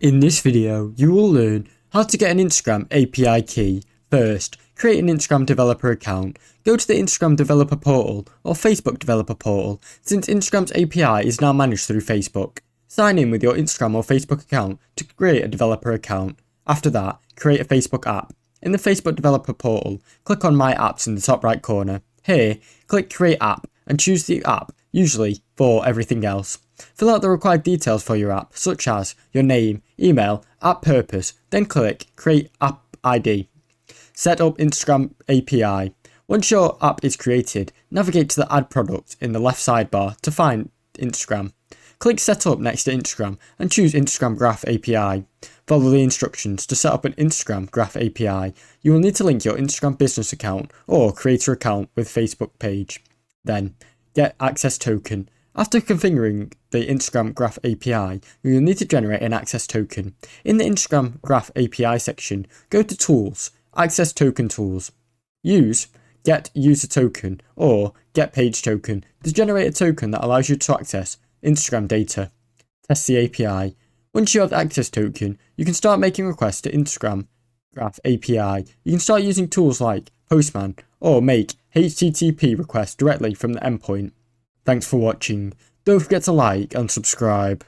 In this video, you will learn how to get an Instagram API key. First, create an Instagram developer account. Go to the Instagram developer portal or Facebook developer portal, since Instagram's API is now managed through Facebook. Sign in with your Instagram or Facebook account to create a developer account. After that, create a Facebook app. In the Facebook developer portal, click on My Apps in the top right corner. Here, click Create App and choose the app, usually for everything else. Fill out the required details for your app, such as your name, email, app purpose, then click Create App ID. Set up Instagram API. Once your app is created, navigate to the Add Product in the left sidebar to find Instagram. Click Set Up next to Instagram and choose Instagram Graph API. Follow the instructions to set up an Instagram Graph API. You will need to link your Instagram business account or creator account with Facebook page. Then, get access token. After configuring the Instagram Graph API, you will need to generate an access token. In the Instagram Graph API section, go to Tools, Access Token Tools. Use Get User Token or Get Page Token to generate a token that allows you to access Instagram data. Test the API. Once you have the access token, you can start making requests to Instagram Graph API. You can start using tools like Postman or make HTTP requests directly from the endpoint. Thanks for watching. Don't forget to like and subscribe.